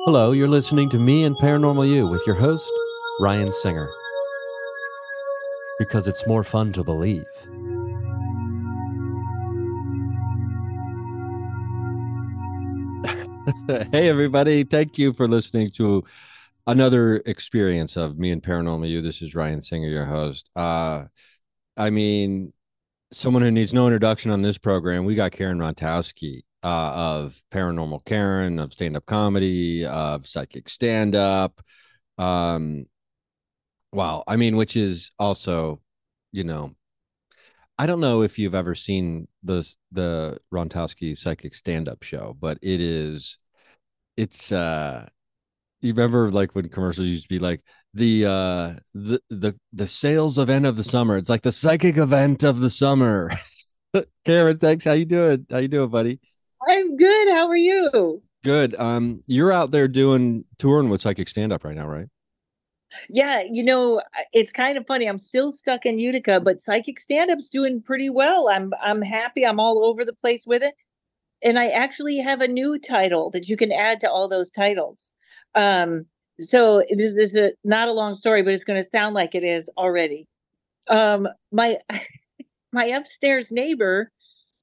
Hello, you're listening to Me and Paranormal You with your host, Ryan Singer. Because it's more fun to believe. Hey, everybody. Thank you for listening to another experience of Me and Paranormal You. This is Ryan Singer, your host. Someone who needs no introduction on this program, we got Karen Rontowski of Paranormal Karen, of stand-up comedy, of psychic stand-up. Which is also, I don't know if you've ever seen the Rontowski psychic stand-up show, but it's you remember like when commercials used to be like the sales event of the summer. It's like the psychic event of the summer. Karen, thanks. How you doing? How you doing, buddy? I'm good. How are you? Good. You're out there touring with psychic stand-up right now, right? Yeah, it's kind of funny. I'm still stuck in Utica, but psychic stand-up's doing pretty well. I'm happy. I'm all over the place with it. And I actually have a new title that you can add to all those titles. So this is not a long story, but it's going to sound like it is already. My my upstairs neighbor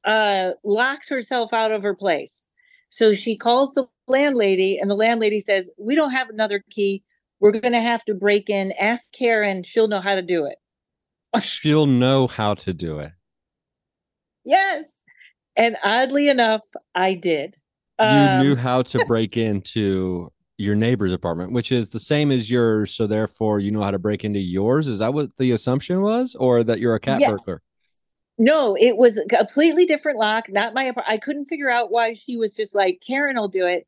locks herself out of her place. So she calls the landlady, and the landlady says, "We don't have another key. We're going to have to break in. Ask Karen. She'll know how to do it." She'll know how to do it. Yes. And oddly enough, I did. You knew Um, how to break into your neighbor's apartment, which is the same as yours. So therefore, you know how to break into yours. Is that what the assumption was, or that you're a cat yeah, burglar? no, it was a completely different lock, not my I couldn't figure out why she was just like, Karen will do it.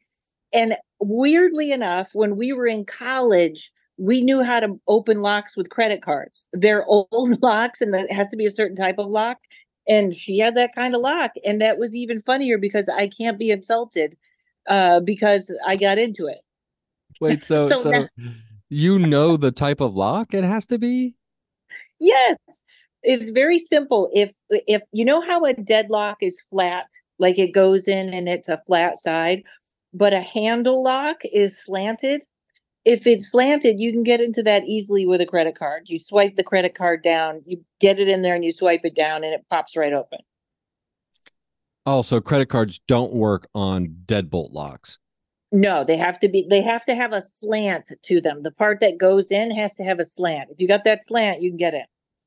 And weirdly enough, when we were in college, we knew how to open locks with credit cards. They're old locks, and it has to be a certain type of lock. And she had that kind of lock. And that was even funnier because I can't be insulted because I got into it. Wait, so So now, so you know the type of lock it has to be? yes, it's very simple. If you know how a deadlock is flat, like it goes in and it's a flat side, but a handle lock is slanted. If it's slanted, you can get into that easily with a credit card. You swipe the credit card down, you get it in there and you swipe it down and it pops right open. Also, credit cards don't work on deadbolt locks. No, they have to have a slant to them. The part that goes in has to have a slant. If you got that slant, you can get in.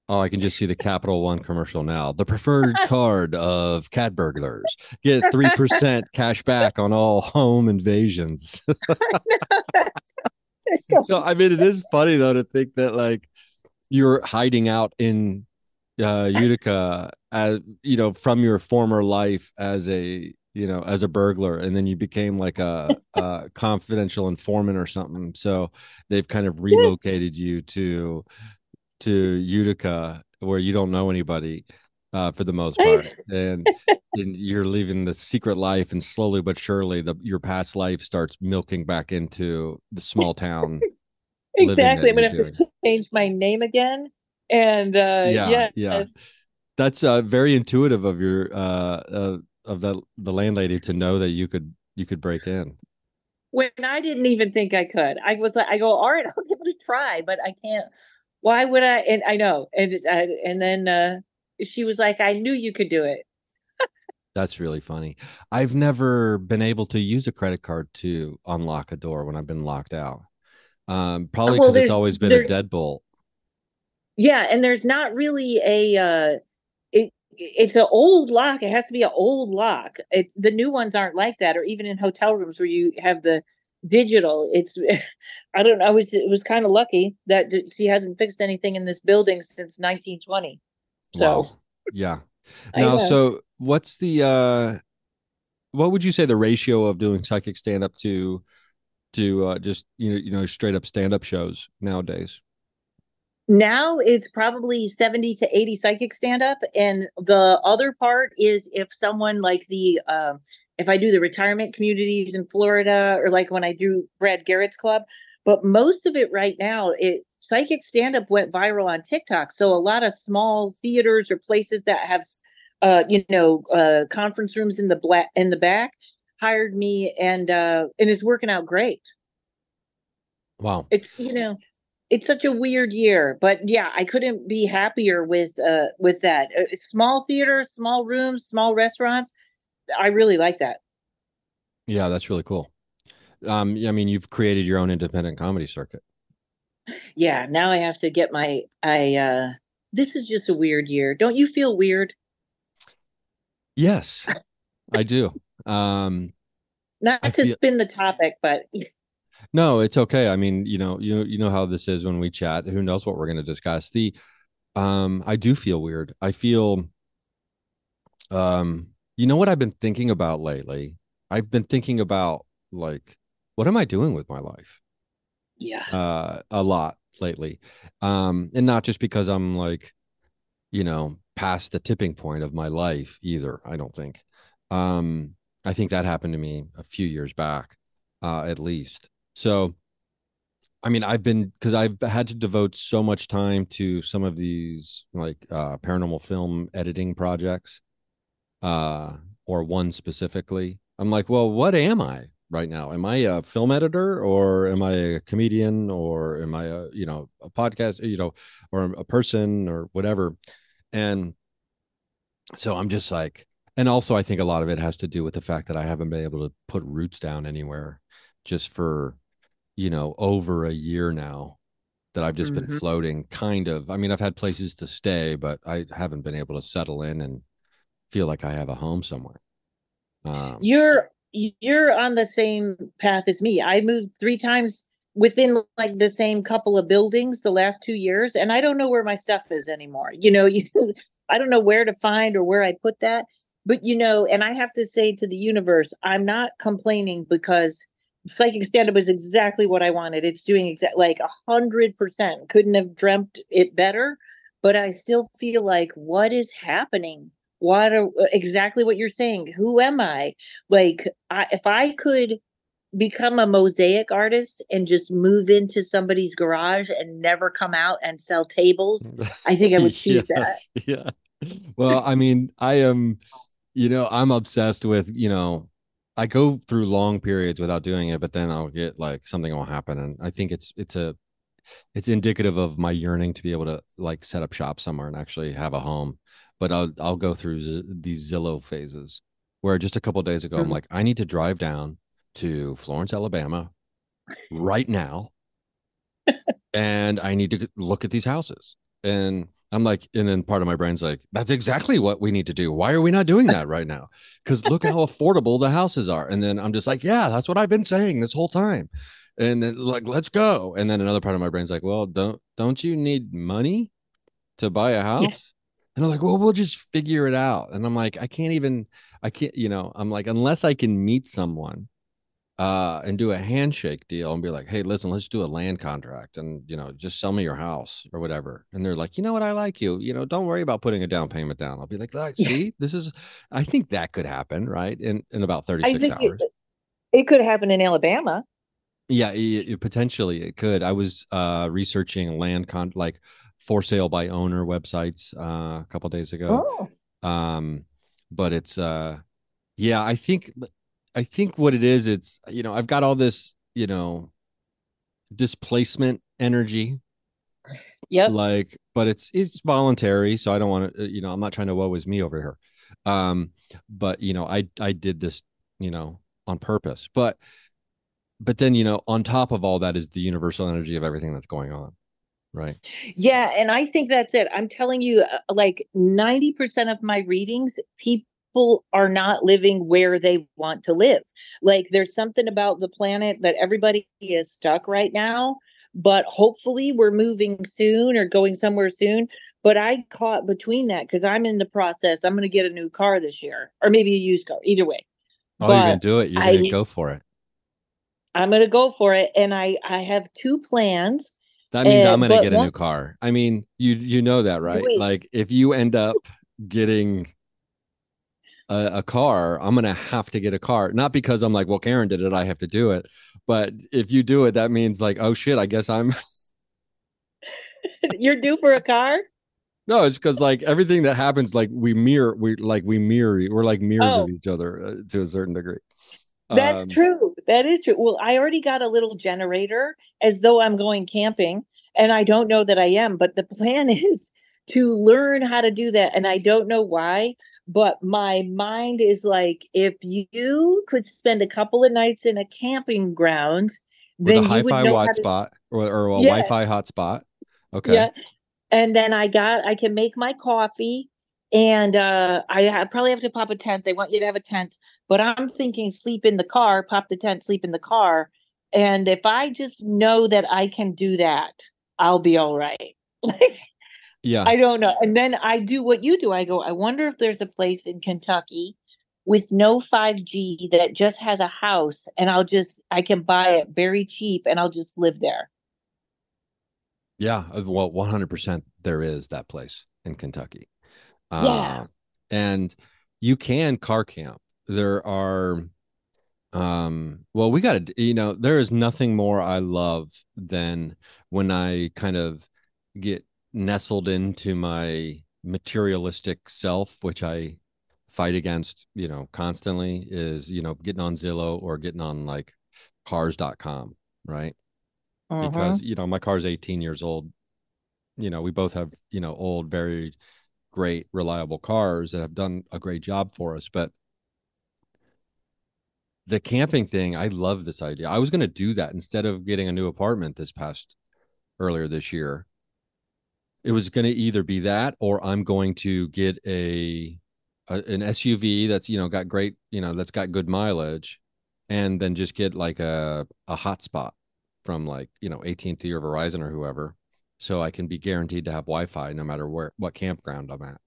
Oh, I can just see the Capital One commercial now. The preferred card of cat burglars. Get 3% cash back on all home invasions. So, it is funny though to think that like you're hiding out in Utica, as from your former life as a burglar, and then you became like a confidential informant or something. So they've kind of relocated you to Utica where you don't know anybody for the most part, and you're living the secret life, and slowly but surely your past life starts milking back into the small town living Exactly. that I'm you're gonna have doing. to change my name again. And Yeah, yes, yeah. That's very intuitive of your of the landlady to know that you could break in. when I didn't even think I could, I was like, I go, all right, I'll give it a try, but I can't. Why would I? And I know, and then she was like, I knew you could do it. That's really funny. I've never been able to use a credit card to unlock a door when I've been locked out. Probably Well, because it's always been a there's deadbolt. yeah, and there's not really a it's an old lock. It has to be an old lock. The new ones aren't like that, or even in hotel rooms where you have the digital. It's I don't know. It was kind of lucky that she hasn't fixed anything in this building since 1920. So Wow. Yeah. I Now, know. so what's the what would you say the ratio of doing psychic stand up to just straight up stand up shows nowadays? Now it's probably 70 to 80 psychic stand up. And the other part is if someone like if I do the retirement communities in Florida or like when I do Brad Garrett's club, but most of it right now, psychic stand up went viral on TikTok. So a lot of small theaters or places that have, conference rooms in the back hired me, and it's working out great. Wow. It's such a weird year, but yeah, I couldn't be happier with that. Small theaters, small rooms, small restaurants. I really like that. Yeah, that's really cool. I mean, you've created your own independent comedy circuit. Yeah, now I have to get my I this is just a weird year. Don't you feel weird? Yes, I do. Um, I Not to feel spin the topic, but no, it's okay. I mean, you know how this is when we chat. Who knows what we're going to discuss? I do feel weird. I feel you know what I've been thinking about lately? I've been thinking about like what am I doing with my life? yeah. A lot lately. And not just because I'm like, past the tipping point of my life either, I don't think. Um, I think that happened to me a few years back, at least. So, I mean, because I've had to devote so much time to some of these like paranormal film editing projects, uh, or one specifically. I'm like, well, what am I right now? Am I a film editor, or am I a comedian, or am I a podcast, or a person or whatever? And so I'm just like, and also I think a lot of it has to do with the fact that I haven't been able to put roots down anywhere just for, over a year now that I've just been Mhm. floating kind of. I mean, I've had places to stay, but I haven't been able to settle in and feel like I have a home somewhere. Um, You're on the same path as me. I moved 3 times within like the same couple of buildings the last 2 years, and I don't know where my stuff is anymore. I don't know where to find or where I put that. But and I have to say to the universe, I'm not complaining because psychic stand-up is exactly what I wanted. It's doing like 100%. Couldn't have dreamt it better. But I still feel like, what is happening? Exactly what you're saying? Who am I? Like, if I could become a mosaic artist and just move into somebody's garage and never come out and sell tables, I think I would choose that. yes, yeah. Well, I mean, I am, I'm obsessed with, I go through long periods without doing it, but then I'll get like something will happen, and I think it's indicative of my yearning to be able to like set up shop somewhere and actually have a home. But I'll go through these Zillow phases where just a couple of days ago I'm Mhm. like, I need to drive down to Florence, Alabama right now, and I need to look at these houses. And I'm like, and then part of my brain's like, that's exactly what we need to do. Why are we not doing that right now? Because look how affordable the houses are. And then I'm just like, yeah, that's what I've been saying this whole time. And then like, let's go. And then another part of my brain's like, well, don't you need money to buy a Yeah. house? And I'm like, well, we'll just figure it out. And I'm like, I can't, I'm like, unless I can meet someone and do a handshake deal and be like, hey, listen, let's do a land contract and, just sell me your house or whatever. And they're like, you know what? I like you. Don't worry about putting a down payment down. I'll be like, Yeah. see, I think that could happen, right? In about I 36 think it, hours. it could happen in Alabama. Yeah, potentially it could. I was researching like for sale by owner websites a couple days ago. Oh, Um, but it's yeah, I think what it is, it's I've got all this, displacement energy, yep. like, but it's voluntary, so I don't want to, I'm not trying to woe is me over here. But I did this, on purpose. But then, on top of all that is the universal energy of everything that's going on, right? Yeah, and I think that's it. I'm telling you, like 90% of my readings, people are not living where they want to live. Like there's something about the planet that everybody is stuck right now, but hopefully we're moving soon or going somewhere soon. But I caught between that because I'm in the process. I'm going to get a new car this year, or maybe a used car, either way. Oh, you're gonna But do it. You're gonna I go for it. I'm going to go for it, and I have two plans. That means I'm gonna But get a new once car. I mean, you know that, right? wait, Like if you end up getting a car, I'm gonna have to get a car. Not because I'm like, well, Karen did it, I have to do it. But if you do it, that means like, oh shit, I guess I'm you're due for a car. no, it's because like everything that happens, like we mirror, we're like mirrors of Oh, each other to a certain degree. That's Um, true. That is true. Well, I already got a little generator as though I'm going camping, and I don't know that I am, but the plan is to learn how to do that. And I don't know why, but my mind is like, if you could spend a couple of nights in a camping ground, with a then you would hi-fi know how to. hotspot or a Wi-Fi Yes. hotspot. Okay. Yeah. And then I can make my coffee and probably have to pop a tent. They want you to have a tent, but I'm thinking sleep in the car, pop the tent, sleep in the car. And if I just know that I can do that, I'll be all right. Like Yeah. I don't know. And then I do what you do. I go, I wonder if there's a place in Kentucky with no 5G that just has a house and I can buy it very cheap and I'll just live there. Yeah. Well, 100% there is that place in Kentucky. Yeah. Uh, and you can car camp. There are, well, we got to, there is nothing more I love than when I kind of get nestled into my materialistic self, which I fight against, constantly is, getting on Zillow or getting on like cars.com, right? Because, Mm-hmm. my car's 18 years old. We both have, old, very great, reliable cars that have done a great job for us. But the camping thing, I love this idea. I was going to do that instead of getting a new apartment earlier this year. It was going to either be that or I'm going to get an SUV that's, got great, that's got good mileage and then just get like a hotspot from like, AT&T or Verizon or whoever. So I can be guaranteed to have Wi-Fi no matter what campground I'm at.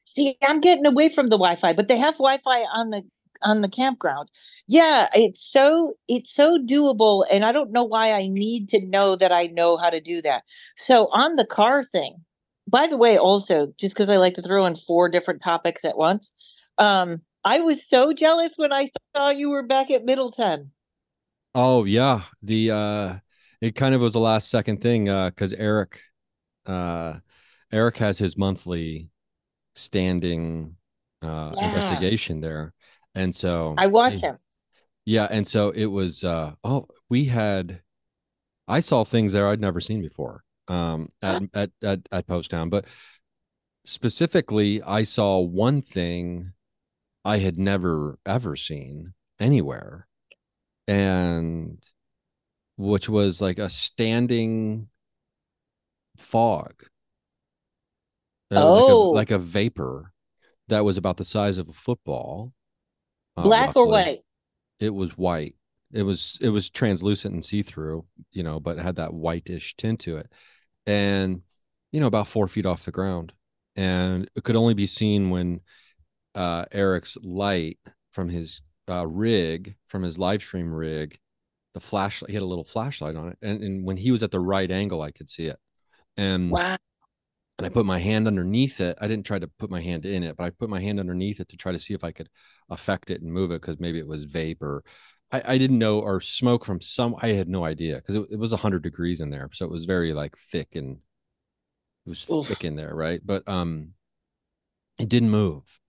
See, I'm getting away from the Wi-Fi, but they have Wi-Fi on the campground. Yeah, it's so doable, and I don't know why I need to know that I know how to do that. So on the car thing, by the way, also just because I like to throw in four different topics at once, I was so jealous when I saw you were back at Middleton. Oh yeah. It kind of was a last second thing because uh Eric has his monthly standing Yeah, investigation there. And so I watch him. yeah, and so it was I saw things there I'd never seen before at Post Town, but specifically I saw one thing I had never ever seen anywhere, and which was like a standing fog, Oh, like a vapor that was about the size of a football, black or roughly. white? It was white. It was translucent and see through, but it had that whitish tint to it, and about 4 feet off the ground, and it could only be seen when Eric's light from his from his live stream rig, the flashlight. He had a little flashlight on it, and when he was at the right angle, I could see it, and Wow. and I put my hand underneath it. I didn't try to put my hand in it, but I put my hand underneath it to try to see if I could affect it and move it because maybe it was vapor. I didn't know, or smoke from some. I had no idea because it was 100 degrees in there, so it was very like thick and it was thick Oof. in there, right? But it didn't move.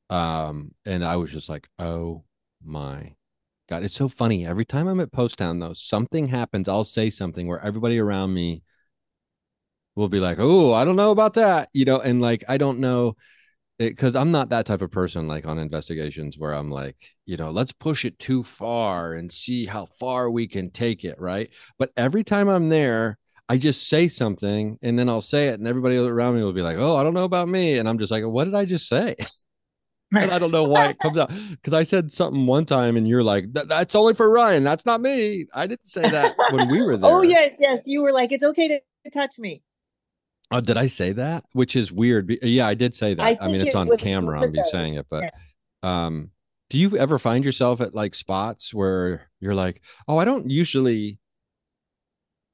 And I was just like, oh my God, it's so funny. Every time I'm at Post Town, though, something happens. I'll say something where everybody around me will be like, oh, I don't know about that, and like I don't know because I'm not that type of person like on investigations where I'm like, let's push it too far and see how far we can take it, right? But every time I'm there, I just say something and then I'll say it, and everybody around me will be like, oh, I don't know about me. And I'm just like, what did I just say? And I don't know why it comes out because I said something one time and you're like, that's only for Ryan. That's not me. I didn't say that when we were Oh there. yes, yes. You were like, it's okay to touch me. Oh, did I say that? Which is weird. Yeah, I did say I that. I mean, think it's it on was an camera. I'm be episode. saying it, but Yeah. um, do you ever find yourself at like spots where you're like, oh, I don't usually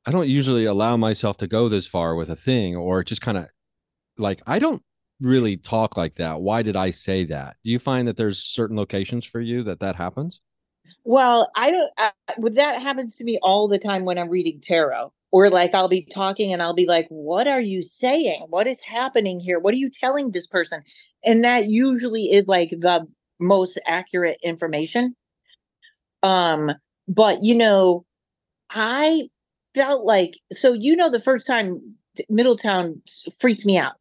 allow myself to go this far with a thing, or just kind of like, I don't really talk like that. Why did I say that? Do you find that there's certain locations for you that happens? Well, I don't. That happens to me all the time when I'm reading tarot, or like I'll be talking and I'll be like, "What are you saying? What is happening here? What are you telling this person?" And that usually is like most accurate information. Um, but I felt like, so the first time Middletown freaked me out,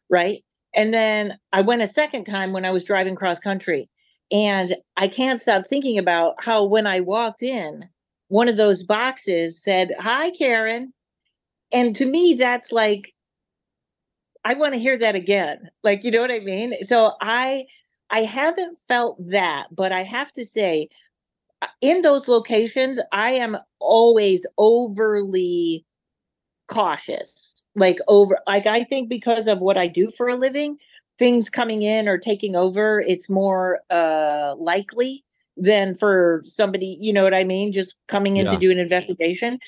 right? And then I went a second time when I was driving cross country. And I can't stop thinking about how when I walked in, one of those boxes said, "Hi, Karen." And to me, that's like, I want to hear that again. Like, you know what I mean? So I haven't felt that, but I have to say, in those locations, I am always overly cautious. Like I think because of what I do for a living, things coming in or taking over, it's more likely than for somebody, you know what I mean, just coming in to Yeah. do an investigation.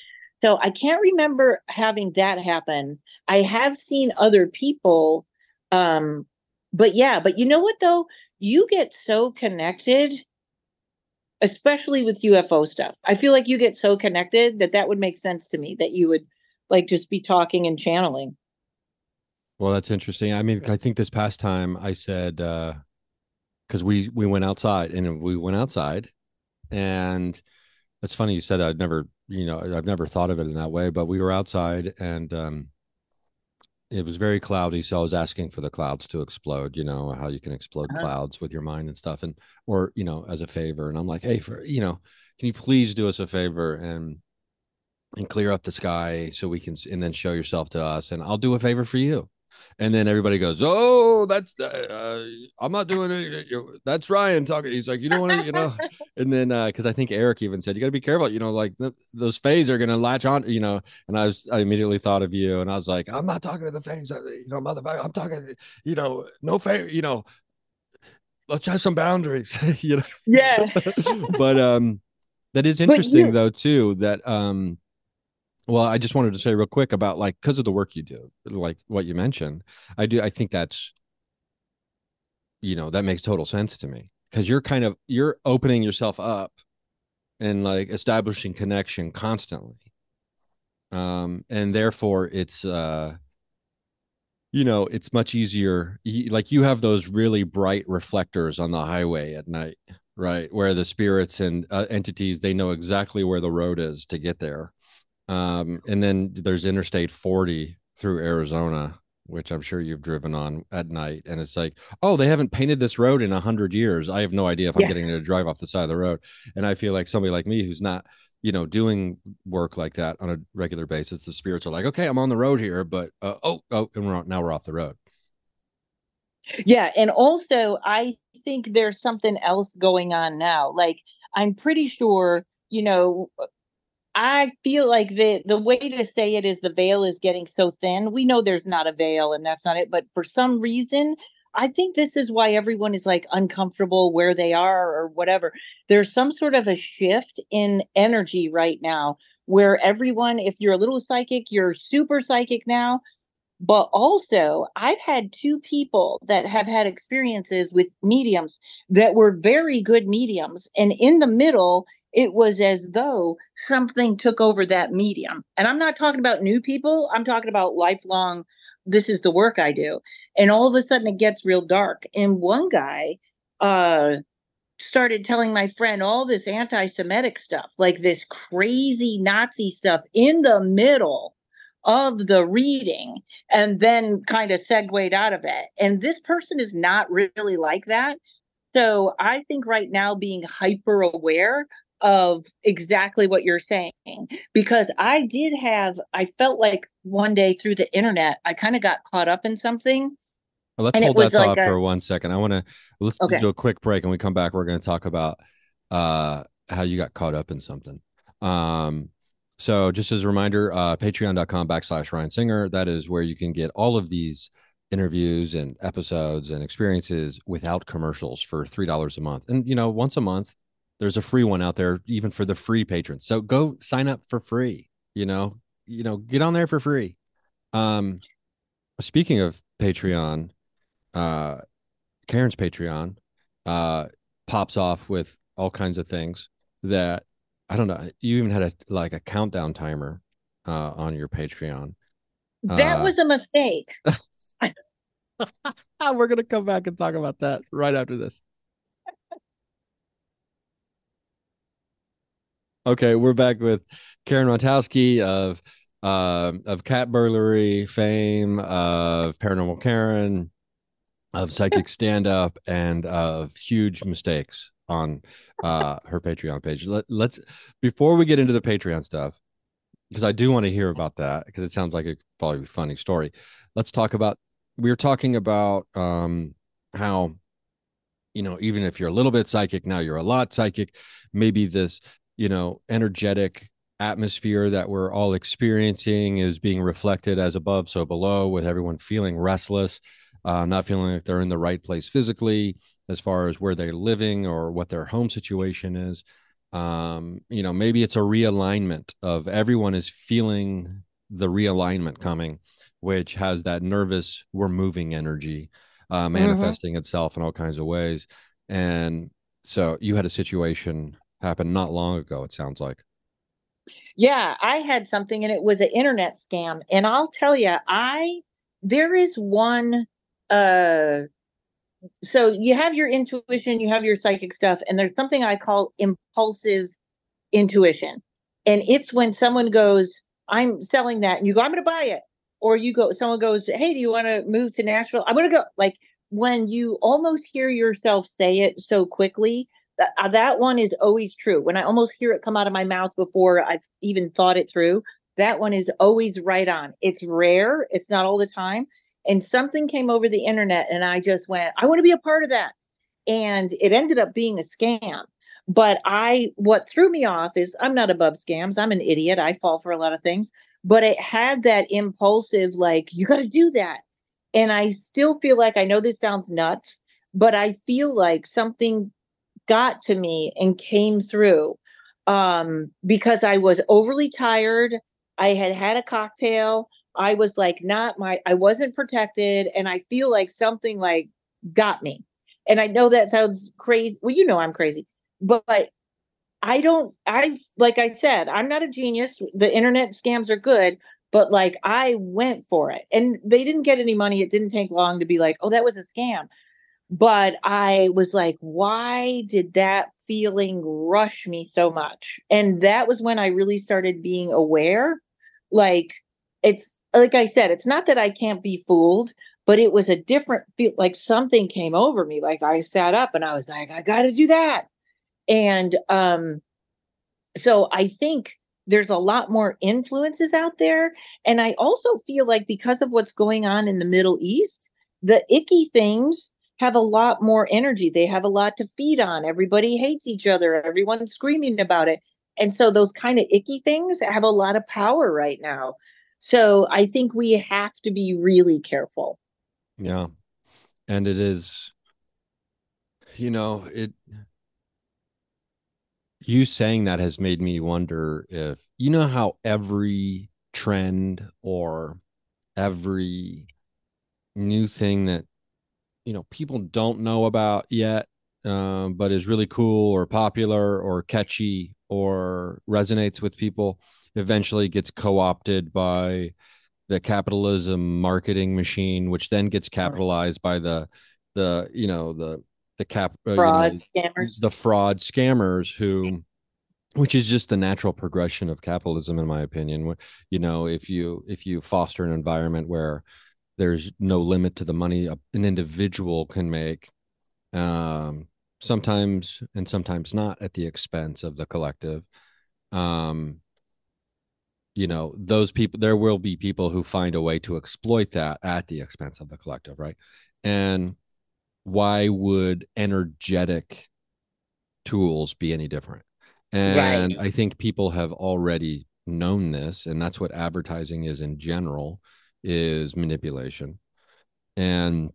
So I can't remember having that happen. I have seen other people, um but yeah, but you know what though? You get so connected, especially with UFO stuff. I feel like you get so connected that that would make sense to me, that you would like just be talking and channeling. Well, that's interesting. I mean, I think this past time I said, because we went outside and we went outside, and it's funny you said that. I've never thought of it in that way, but we were outside and it was very cloudy. So I was asking for the clouds to explode, how you can explode Uh-huh. clouds with your mind and stuff. And, or, as a favor. And I'm like, hey, can you please do us a favor and clear up the sky so we can, and then show yourself to us, and I'll do a favor for you. And then everybody goes, "Oh, that's I'm not doing it. That's Ryan talking." He's like, "You don't want to, And then because I think Eric even said, "You got to be careful, like those fays are gonna latch on." And I immediately thought of you, and I was like, "I'm not talking to the fays, motherfucker. I'm talking, no fay, let's have some boundaries, Yeah. But that is But interesting you, though too. That well, I just wanted to say real quick about, like, because of the work you do, like what you mentioned. I think that's, that makes total sense to me, because you're opening yourself up and like establishing connection constantly. And therefore it's much easier. Like, you have those really bright reflectors on the highway at night, right? Where the spirits and entities, they know exactly where the road is to get there. And then there's Interstate 40 through Arizona, which I'm sure you've driven on at night. And it's like, oh, they haven't painted this road in 100 years. I have no idea if I'm yeah, getting to drive off the side of the road. And I feel like somebody like me who's not, doing work like that on a regular basis, the spirits are like, okay, I'm on the road here, but and now we're off the road. yeah. And also, I think there's something else going on now. Like, I'm pretty sure, I feel like the way to say it is the veil is getting so thin. We know there's not a veil and that's not it, but for some reason, I think this is why everyone is like uncomfortable where they are or whatever. There's some sort of a shift in energy right now where everyone, if you're a little psychic, you're super psychic now. But also, I've had two people that have had experiences with mediums that were very good mediums. And in the middle, it was as though something took over that medium. And I'm not talking about new people, I'm talking about lifelong. This is the work I do. And all of a sudden, it gets real dark. And one guy, uh, started telling my friend all this anti-Semitic stuff, like this crazy Nazi stuff in the middle of the reading, and then kind of segued out of it. And this person is not really like that. So I think right now being hyper aware of exactly what you're saying, because I felt like one day through the internet, I kind of got caught up in something. Let's And it hold was that like thought a, for 1 second. Let's do okay. a quick break, and we come back. We're going to talk about how you got caught up in something. Um, so just as a reminder, patreon.com/ Ryan Singer. That is where you can get all of these interviews and episodes and experiences without commercials for $3 a month. And, once a month, there's a free one out there, even for the free patrons. So go sign up for free, get on there for free. Um, Speaking of Patreon, uh, Karen's Patreon uh, pops off with all kinds of things that, I don't know. You even had a countdown timer on your Patreon. That Uh, was a mistake. we're gonna come back and talk about that right after this. Okay, we're back with Karen Rontowski of cat burglary fame, of paranormal Karen, of psychic stand up, and of huge mistakes on her Patreon page. Let's before we get into the Patreon stuff, because I do want to hear about that because it sounds like a probably funny story. Let's talk about we were talking about how even if you're a little bit psychic, now you're a lot psychic, maybe this, energetic atmosphere that we're all experiencing is being reflected as above, so below, with everyone feeling restless, not feeling like they're in the right place physically, as far as where they're living or what their home situation is. Maybe it's a realignment of everyone is feeling the realignment coming, which has that nervous, we're moving energy Hmm. manifesting itself in all kinds of ways. And so you had a situation happen not long ago, it sounds like. Yeah, I had something and it was an internet scam. And I'll tell you, there is one, uh, so you have your intuition, you have your psychic stuff, and there's something I call impulsive intuition. And it's when someone goes, I'm selling that, and you go, I'm going to buy it. Or someone goes, hey, do you want to move to Nashville? I'm going to go. Like when you almost hear yourself say it so quickly, that one is always true. When I almost hear it come out of my mouth before I've even thought it through, that one is always right on. It's rare, it's not all the time. And something came over the internet, and I just went, I want to be a part of that. And it ended up being a scam. But what threw me off is I'm not above scams. I'm an idiot. I fall for a lot of things. But it had that impulsive, like, you got to do that. And I still feel like, I know this sounds nuts, but I feel like something got to me and came through, because I was overly tired. I had had a cocktail. I was like, I wasn't protected. And I feel like something like got me. And I know that sounds crazy. Well, I'm crazy, but like I said, I'm not a genius. The internet scams are good, but like I went for it and they didn't get any money. It didn't take long to be like, oh, that was a scam. But I was like, why did that feeling rush me so much? And that was when I really started being aware. Like, it's like I said, it's not that I can't be fooled, but it was a different feel. Like something came over me. Like I sat up and I was like, I got to do that. And so I think there's a lot more influences out there. And I also feel like because of what's going on in the Middle East, the icky things have a lot more energy. They have a lot to feed on. Everybody hates each other. Everyone's screaming about it. And so those kind of icky things have a lot of power right now. So I think we have to be really careful. Yeah. And it is, it you saying that has made me wonder if how every trend or every new thing that people don't know about yet, but is really cool or popular or catchy or resonates with people, eventually gets co-opted by the capitalism marketing machine, which then gets capitalized by the cap Fraud, scammers. the fraud scammers who, which is just the natural progression of capitalism, in my opinion. If you foster an environment where there's no limit to the money an individual can make, um, sometimes and sometimes not at the expense of the collective. Um, those people, there will be people who find a way to exploit that at the expense of the collective, right? And why would energetic tools be any different? Right. And I think people have already known this, and that's what advertising is in general, is manipulation. And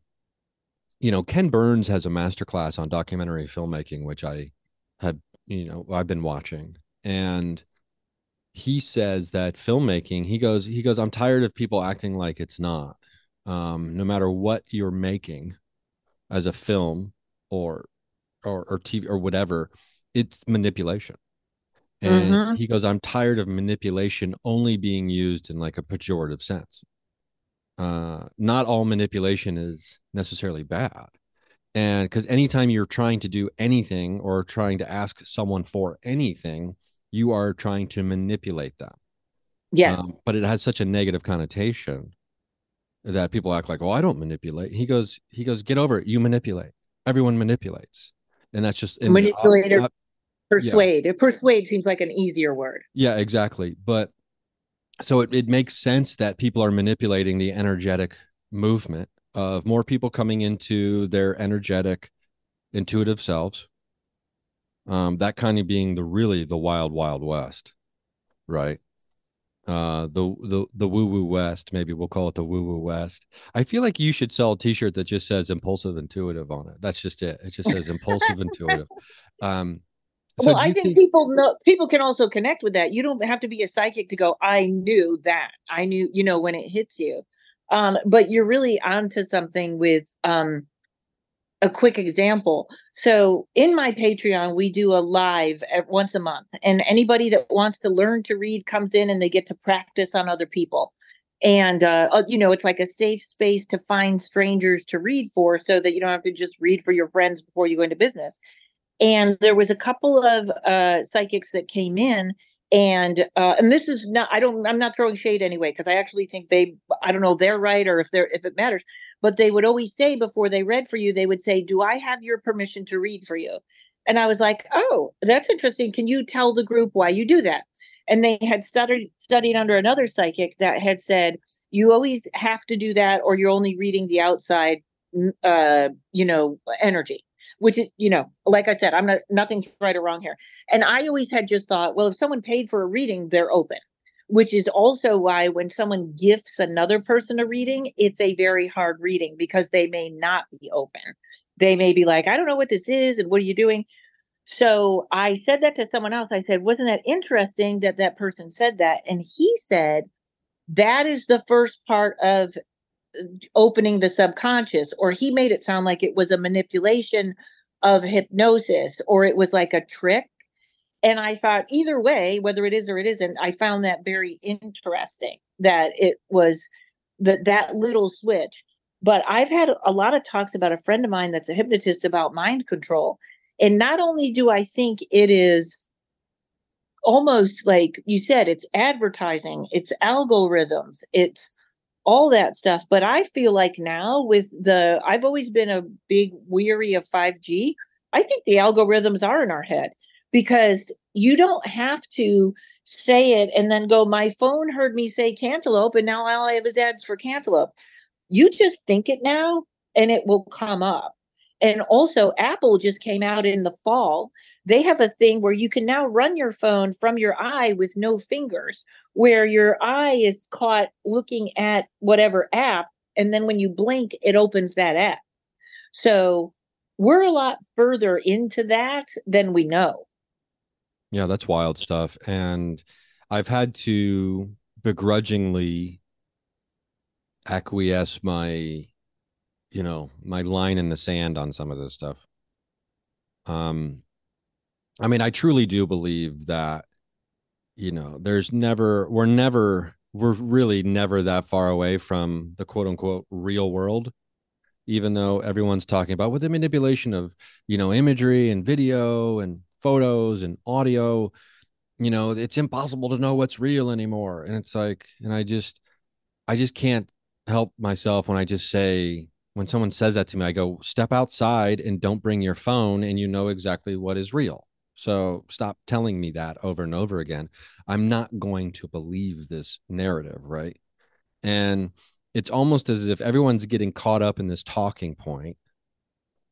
Ken Burns has a masterclass on documentary filmmaking, which I have, I've been watching. And he says that filmmaking, he goes, I'm tired of people acting like it's not. No matter what you're making as a film or or TV or whatever, it's manipulation. And Mm-hmm. he goes, I'm tired of manipulation only being used in like a pejorative sense. Not all manipulation is necessarily bad. And because anytime you're trying to do anything or trying to ask someone for anything, you are trying to manipulate them. Yes. But it has such a negative connotation that people act like, "Oh, I don't manipulate." He goes, "Get over it. You manipulate. Everyone manipulates." And that's just, and Manipulate or yeah, persuade. Persuade seems like an easier word. yeah, exactly. But so it makes sense that people are manipulating the energetic movement of more people coming into their energetic, intuitive selves. That kind of being the really the wild, wild west, right? The woo woo west, maybe we'll call it the woo woo west. I feel like you should sell a t-shirt that just says impulsive intuitive on it. That's just it. It just says impulsive intuitive. Um, so Well, do I you think think, people can also connect with that. You don't have to be a psychic to go, I knew that. I knew, when it hits you. But you're really onto something with a quick example. So in my Patreon, we do a live once a month, and anybody that wants to learn to read comes in and they get to practice on other people. And it's like a safe space to find strangers to read for, so that you don't have to just read for your friends before you go into business. And there was a couple of psychics that came in, and this is not, I'm not throwing shade anyway, because I actually think I don't know if they're right or if it matters, but they would always say before they read for you, they would say, do I have your permission to read for you? And I was like, oh, that's interesting, can you tell the group why you do that? And they had studied under another psychic that had said, you always have to do that, or you're only reading the outside energy, which is, like I said, I'm not, nothing's right or wrong here. And I always had just thought, well, if someone paid for a reading, they're open, which is also why when someone gifts another person a reading, it's a very hard reading, because they may not be open. They may be like, I don't know what this is, and what are you doing? So I said that to someone else. I said, wasn't that interesting that that person said that? And he said, that is the first part of opening the subconscious, or he made it sound like it was a manipulation of hypnosis, or it was like a trick. And I thought, either way, whether it is or it isn't, I found that very interesting, that it was that little switch. But I've had a lot of talks about a friend of mine that's a hypnotist about mind control. And not only do I think it is almost like you said, it's advertising, it's algorithms, it's all that stuff. But I feel like now I've always been a big weary of 5G. I think the algorithms are in our head, because you don't have to say it and then go, my phone heard me say cantaloupe, and now all I have is ads for cantaloupe. You just think it now and it will come up. And also, Apple just came out in the fall. They have a thing where you can now run your phone from your eye with no fingers, where your eye is caught looking at whatever app. And then when you blink, it opens that app. So we're a lot further into that than we know. yeah, that's wild stuff. And I've had to begrudgingly acquiesce my line in the sand on some of this stuff. Um, I mean, I truly do believe that, we're really never that far away from the quote unquote real world, even though everyone's talking about with the manipulation of, imagery and video and photos and audio, it's impossible to know what's real anymore. And it's like, and I just can't help myself when I just say, when someone says that to me, I go, step outside and don't bring your phone, and you know exactly what is real. So stop telling me that over and over again. I'm not going to believe this narrative, right? And it's almost as if everyone's getting caught up in this talking point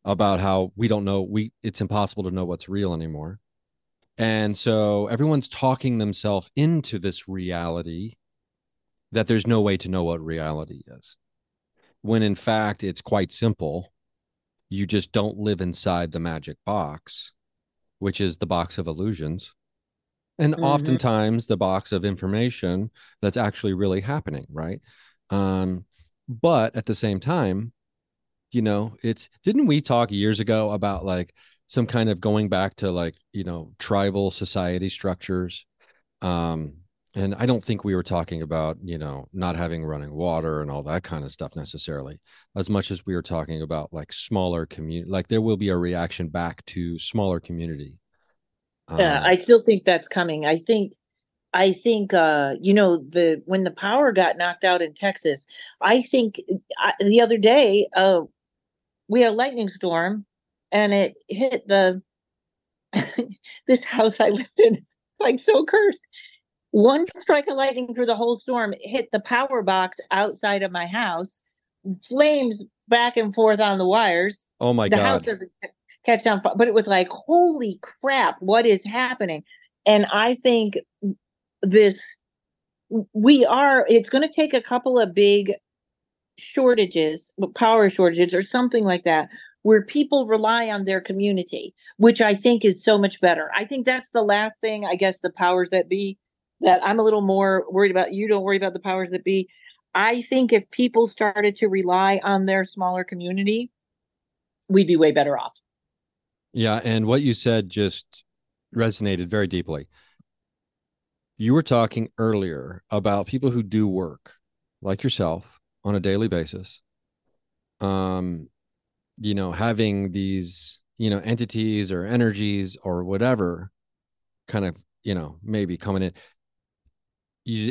about how we don't know, it's impossible to know what's real anymore. And so everyone's talking themselves into this reality that there's no way to know what reality is, when in fact it's quite simple. You just don't live inside the magic box, which is the box of illusions, and Mm-hmm. oftentimes the box of information that's actually really happening, right? um but at the same time, it's, didn't we talk years ago about like some kind of going back to like, tribal society structures? um and I don't think we were talking about, not having running water and all that kind of stuff necessarily, as much as we were talking about like smaller community, like there will be a reaction back to smaller community. I still think that's coming. I think when the power got knocked out in Texas, I think the other day we had a lightning storm and it hit the this house I lived in, like so cursed. One strike of lightning through the whole storm hit the power box outside of my house, flames back and forth on the wires. Oh my The house God. doesn't catch on fire, but it was like, holy crap, what is happening? And I think this, it's going to take a couple of big shortages, power shortages or something like that, where people rely on their community, which I think is so much better. I think that's the last thing, I guess, the powers that be that I'm a little more worried about. You don't worry about the powers that be. I think if people started to rely on their smaller community, we'd be way better off. Yeah. And what you said just resonated very deeply. You were talking earlier about people who do work like yourself on a daily basis. Um, having these, entities or energies or whatever kind of, maybe coming in.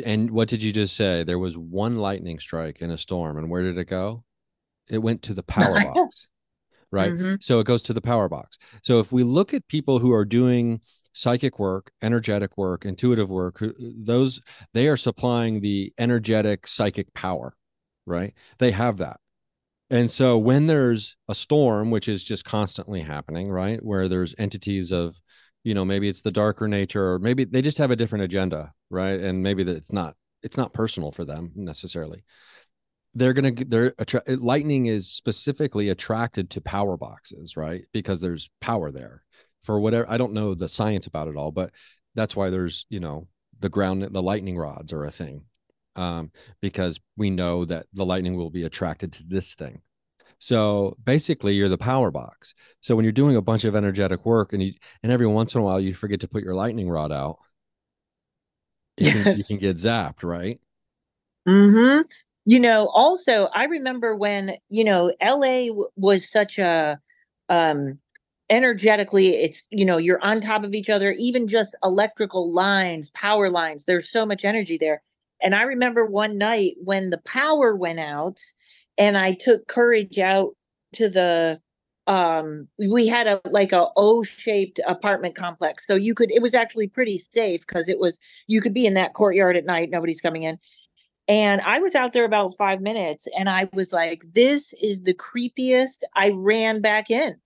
And what did you just say? There was one lightning strike in a storm, and where did it go? It went to the power box, right? Mm-hmm. So it goes to the power box. So if we look at people who are doing psychic work, energetic work, intuitive work, those they are supplying the energetic psychic power, right? They have that. And so when there's a storm, which is just constantly happening, right? Where there's entities of, maybe it's the darker nature, or maybe they just have a different agenda, right? And maybe that it's not personal for them necessarily. Lightning is specifically attracted to power boxes, right? Because there's power there for whatever. I don't know the science about it all, but that's why there's, the lightning rods are a thing, because we know that the lightning will be attracted to this thing. So basically, you're the power box. So when you're doing a bunch of energetic work, and every once in a while you forget to put your lightning rod out, you can Yes. get zapped, right? Mm-hmm. Also, I remember when, LA was such a um energetically, you're on top of each other, even just electrical lines, power lines. There's so much energy there. And I remember one night when the power went out and I took courage out to the we had a O-shaped apartment complex. So it was actually pretty safe because you could be in that courtyard at night, nobody's coming in. And I was out there about 5 minutes and I was like, this is the creepiest. I ran back in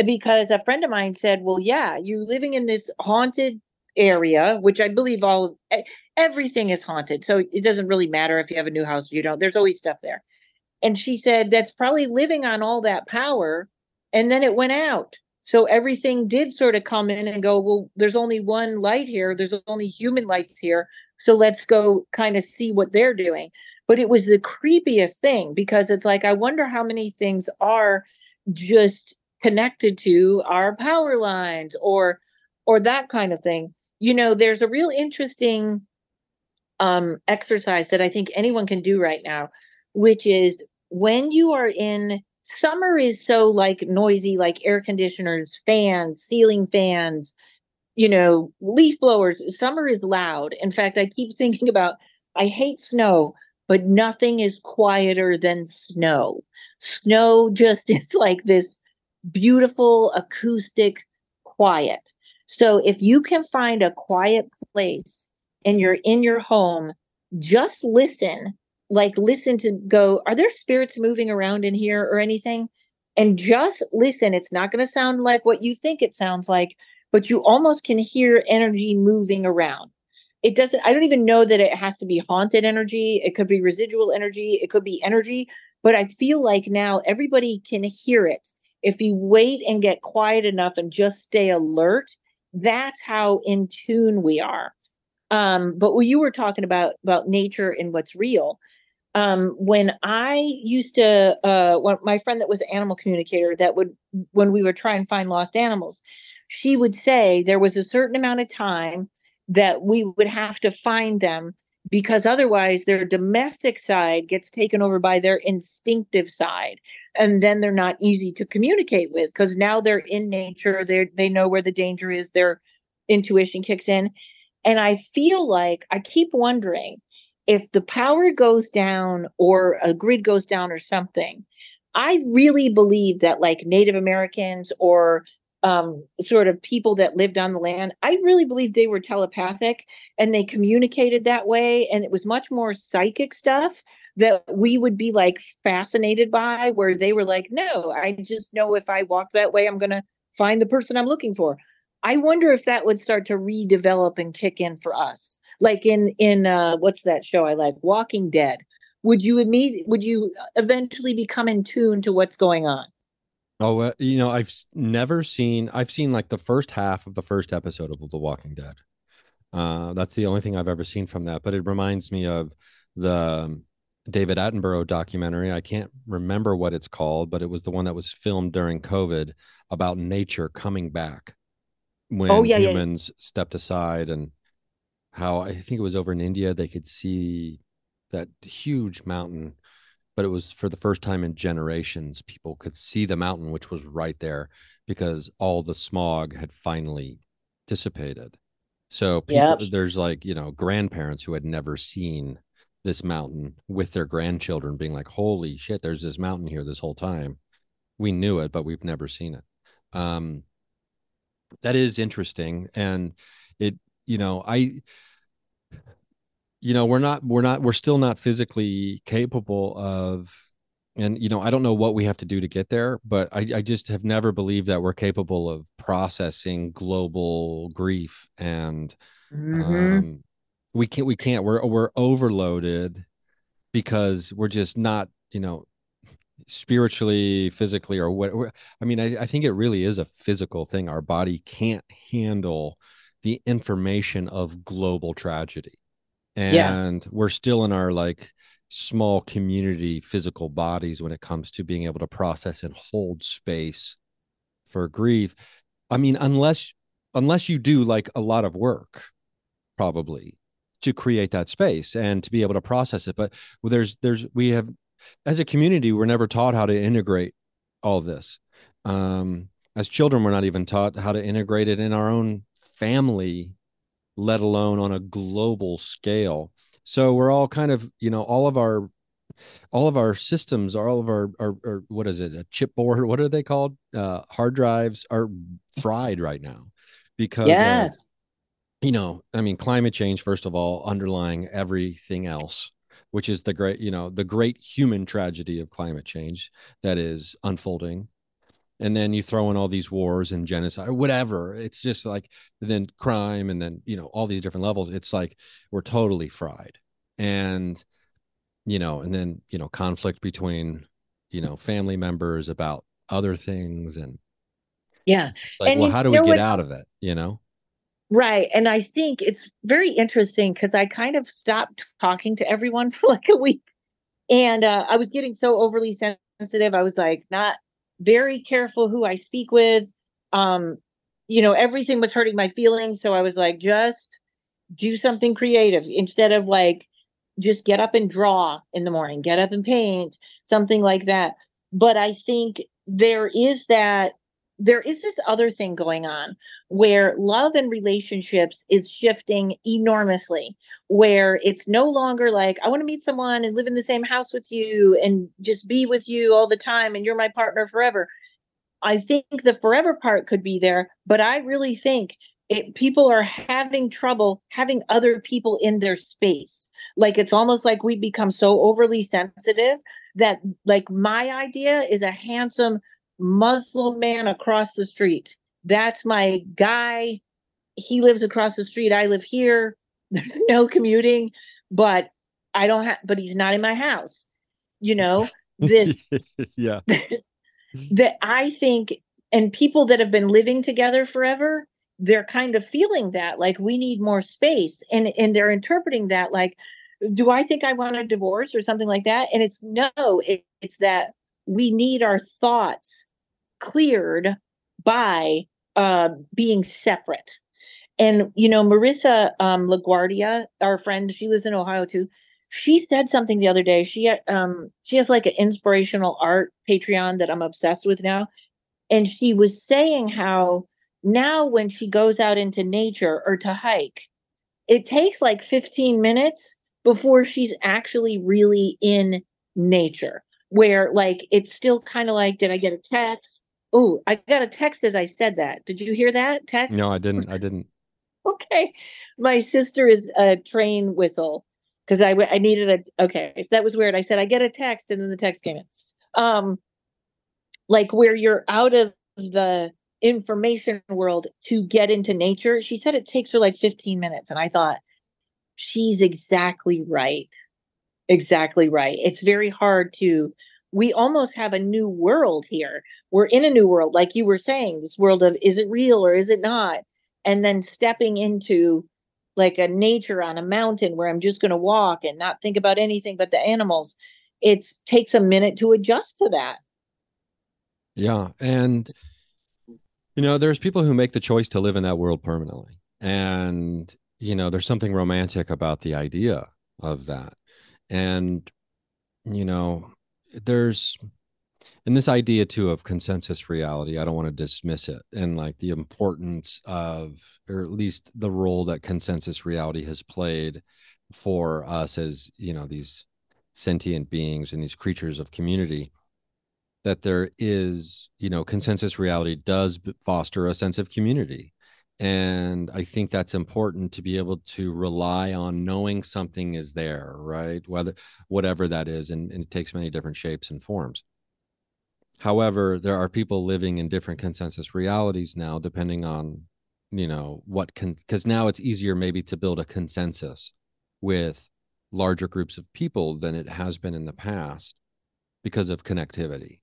because a friend of mine said, well, yeah, you living in this haunted area, which I believe everything is haunted. So it doesn't really matter if you have a new house or you don't, there's always stuff there. And she said, that's probably living on all that power. And then it went out. So everything did sort of come in and go, well, there's only one light here. There's only human lights here. So let's go kind of see what they're doing. But it was the creepiest thing because it's like, I wonder how many things are just connected to our power lines or that kind of thing. There's a real interesting exercise that I think anyone can do right now, which is when you are in summer is so like noisy, like air conditioners, fans, ceiling fans, leaf blowers. Summer is loud. In fact, I keep thinking about I hate snow, but nothing is quieter than snow. Snow just is like this beautiful acoustic quiet. So if you can find a quiet place and you're in your home, just listen, like listen to go, are there spirits moving around in here or anything? And just listen. It's not going to sound like what you think it sounds like, but you almost can hear energy moving around. I don't even know that it has to be haunted energy. It could be residual energy. It could be energy, but I feel like now everybody can hear it. If you wait and get quiet enough and just stay alert, that's how in tune we are. But when you were talking about nature and what's real, when I used to, my friend that was an animal communicator that would, when we would try and find lost animals, she would say there was a certain amount of time that we would have to find them because otherwise their domestic side gets taken over by their instinctive side. And then they're not easy to communicate with because now they're in nature. They know where the danger is. intuition kicks in. And I feel like I keep wondering if the power goes down or a grid goes down or something. I really believe that like Native Americans or sort of people that lived on the land, I really believe they were telepathic and they communicated that way. And it was much more psychic stuff that we would be like fascinated by, where they were like, no, I just know if I walk that way, I'm going to find the person I'm looking for. I wonder if that would start to redevelop and kick in for us. Like in what's that show I like, Walking Dead. Would you eventually become in tune to what's going on? Oh, never seen. I've seen like the first half of the first episode of The Walking Dead. That's the only thing I've ever seen from that. But it reminds me of the David Attenborough documentary. I can't remember what it's called, but it was the one that was filmed during COVID about nature coming back Oh when yeah, yeah, humans stepped aside, and how I think it was over in India they could see that huge mountain, but it was for the first time in generations people could see the mountain, which was right there because all the smog had finally dissipated. So yeah, people, there's like, grandparents who had never seen this mountain with their grandchildren being like, holy shit, there's this mountain here this whole time. We knew it, but we've never seen it. Um, that is interesting. And it, I, we're still not physically capable of, and I don't know what we have to do to get there, but I just have never believed that we're capable of processing global grief. And hmm um we can't we're overloaded because we're just not, spiritually, physically, or what. I mean, I think it really is a physical thing. Our body can't handle the information of global tragedy, yeah, and we're still in our like small community physical bodies when it comes to being able to process and hold space for grief. I mean, unless you do like a lot of work, probably, to create that space and to be able to process it. But we have, as a community, we're never taught how to integrate all of this. As children, we're not even taught how to integrate it in our own family, let alone on a global scale. So we're all kind of, all of our systems, all of our what is it, a chipboard, what are they called, hard drives, are fried right now because of, yes, I mean, climate change, first of all, underlying everything else, which is the great human tragedy of climate change that is unfolding. And then you throw in all these wars and genocide or whatever. It's just like, then crime, and then, all these different levels. It's like we're totally fried. And, and then, conflict between, family members about other things. And yeah. it's like, And well, you how do we know get what? out of it? Right. And I think it's very interesting because I kind of stopped talking to everyone for like a week. And I was getting so overly sensitive. I was like not very careful who I speak with. Um, everything was hurting my feelings. So I was like, just do something creative instead of like just get up and draw in the morning, get up and paint, something like that. But I think there is this other thing going on where love and relationships is shifting enormously, where it's no longer like I want to meet someone and live in the same house with you and just be with you all the time and you're my partner forever. I think the forever part could be there, but I really think people are having trouble having other people in their space. Like it's almost like we become so overly sensitive that, like, my idea is a handsome Muslim man across the street. That's my guy. He lives across the street. I live here. There's no commuting, but but he's not in my house. You know, this Yeah. that I think, and people that have been living together forever, they're kind of feeling that like we need more space, and they're interpreting that like, do I think I want a divorce or something like that? And it's no, it's that we need our thoughts cleared by being separate. And Marissa LaGuardia, our friend, she lives in Ohio too. She said something the other day. She has like an inspirational art Patreon that I'm obsessed with now. And she was saying how Now, when she goes out into nature or to hike, it takes like 15 minutes before she's actually really in nature, where like it's still kind of like, did I get a text? Oh, I got a text as I said that. Did you hear that No, text? I didn't. Okay. My sister is a train whistle because I needed a, okay. So that was weird. I said, I get a text, and then the text came in. Um, like where you're out of the information world to get into nature. She said it takes her like 15 minutes. And I thought, she's exactly right. Exactly right. It's very hard to, we almost have a new world here. We're in a new world, like you were saying, this world of is it real or is it not? And then stepping into like a nature on a mountain where I'm just going to walk and not think about anything but the animals. It takes a minute to adjust to that. Yeah. And, there's people who make the choice to live in that world permanently. And, there's something romantic about the idea of that. And, you know, there's, and this idea too of consensus reality, I don't want to dismiss it, and like the importance of, or at least the role that consensus reality has played for us as, these sentient beings and these creatures of community, that there is, consensus reality does foster a sense of community. And I think that's important to be able to rely on knowing something is there, right? Whatever that is, and it takes many different shapes and forms. However, there are people living in different consensus realities now, depending on, what can, because now it's easier maybe to build a consensus with larger groups of people than it has been in the past because of connectivity.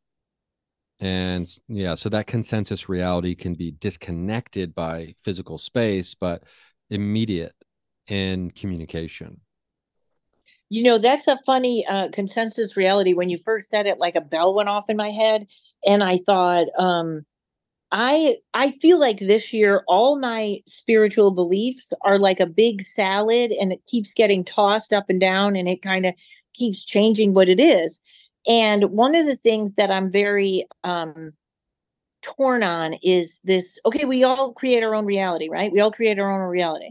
And yeah, so that consensus reality can be disconnected by physical space, but immediate in communication. That's a funny consensus reality. When you first said it, like a bell went off in my head, and I thought, I feel like this year all my spiritual beliefs are like a big salad, and it keeps getting tossed up and down, and it kind of keeps changing what it is. And one of the things that I'm very torn on is this, okay, we all create our own reality, right? We all create our own reality.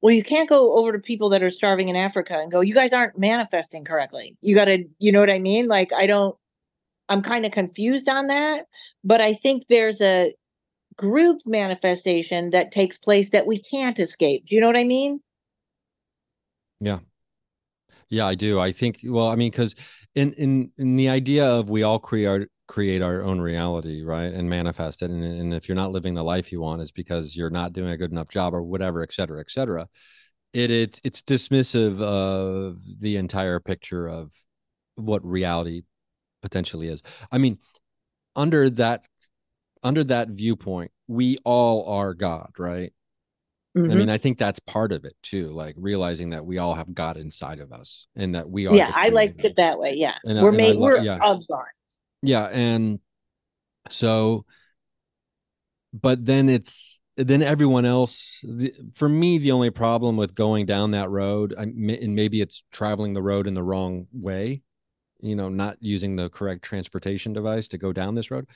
Well, you can't go over to people that are starving in Africa and go, you guys aren't manifesting correctly. You got to, you know what I mean? Like, I'm kind of confused on that. But I think there's a group manifestation that takes place that we can't escape. Do you know what I mean? Yeah. Yeah, I do. I think, well, I mean, because in the idea of we all create our own reality, right, and manifest it, and if you're not living the life you want, it's because you're not doing a good enough job or whatever, et cetera, et cetera. It's dismissive of the entire picture of what reality potentially is. I mean, under that under that viewpoint, we all are God, right? I mean, Hmm. I think that's part of it too, like realizing that we all have God inside of us and that we are Yeah, the I like creator. it that way. Yeah, And I love, we're yeah, of God. yeah, and so, but then then everyone else. For me, the only problem with going down that road, and maybe it's traveling the road in the wrong way, not using the correct transportation device to go down this road,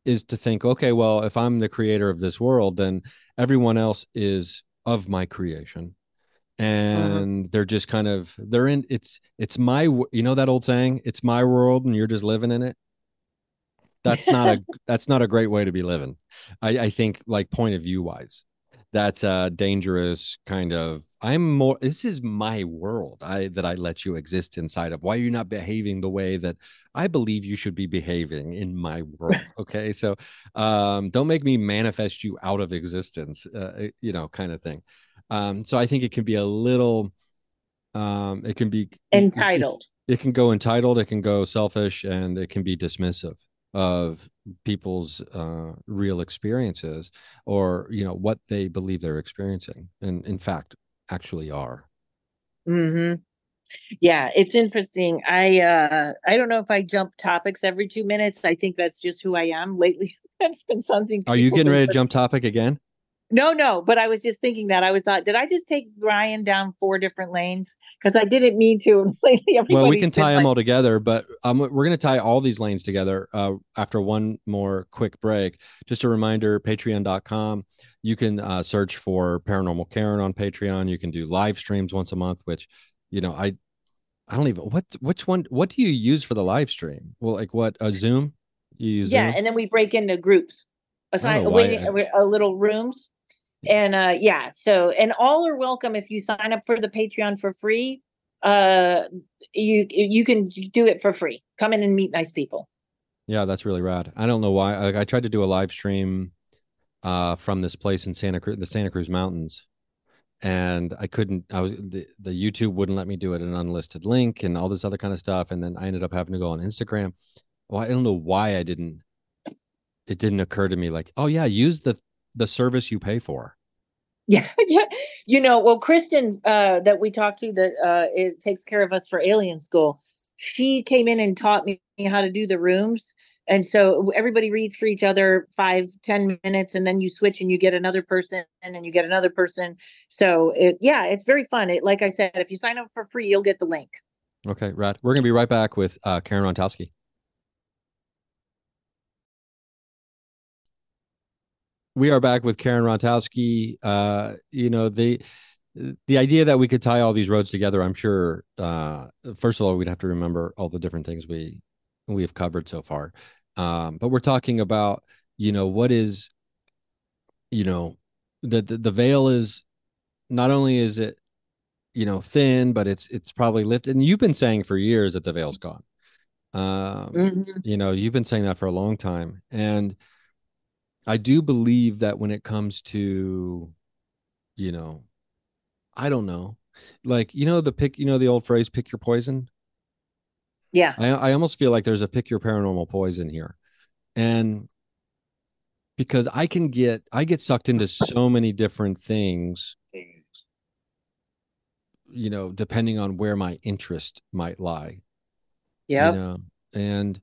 is to think, okay, well, if I'm the creator of this world, then everyone else is of my creation, Hmm. and they're just kind of they're in it's my, that old saying, it's my world and you're just living in it. That's not a great way to be living. I think, like, point of view wise, that's a dangerous kind of, this is my world that I let you exist inside of. Why are you not behaving the way that I believe you should be behaving in my world? Okay, so don't make me manifest you out of existence, kind of thing. So I think it can be a little, it can be Entitled. it can go entitled, it can go selfish, and it can be dismissive of people's real experiences, or what they believe they're experiencing, and in fact actually are. Hmm. Yeah, it's interesting. I don't know if I jump topics every 2 minutes. I think that's just who I am lately. That's been something Are you people getting been ready to putting. jump topic again? No, but I was just thinking that. Thought, did I just take Brian down 4 different lanes? Because I didn't mean to. And lately, Well, we everybody's can been tie them like, all together, but we're going to tie all these lanes together after one more quick break. Just a reminder, patreon.com. You can search for Paranormal Karen on Patreon. You can do live streams once a month, which, I don't even, which one, what do you use for the live stream? Well, like what, a Zoom? You use yeah. Zoom? And then we break into groups, I don't know assign why. waiting a little rooms. And yeah, so and all are welcome if you sign up for the Patreon for free. Uh, you can do it for free. Come in and meet nice people. Yeah, that's really rad. I don't know why. I tried to do a live stream from this place in the Santa Cruz Mountains, and I couldn't. The YouTube wouldn't let me do it, an unlisted link and all this other kind of stuff. And then I ended up having to go on Instagram. Well, I don't know why I didn't. It didn't occur to me like, oh yeah, use the service you pay for. Yeah, yeah. Well, Kristen, that we talked to, that is takes care of us for Alien School. She came in and taught me how to do the rooms, and so everybody reads for each other 5-10 minutes, and then you switch and you get another person, and then you get another person. So yeah, it's very fun. Like I said, if you sign up for free, you'll get the link. Okay, rad. We're gonna be right back with Karen Rontowski. We are back with Karen Rontowski. The idea that we could tie all these roads together, I'm sure. First of all, we'd have to remember all the different things we have covered so far. But we're talking about, what is, you know, the veil is, not only is it, thin, but it's probably lifted. And you've been saying for years that the veil's gone. Mhm. You've been saying that for a long time, and I do believe that when it comes to, you know, I don't know. Like, the old phrase, pick your poison. Yeah. I almost feel like there's a pick your paranormal poison here. And because I get sucked into so many different things, depending on where my interest might lie, you Yep. know, and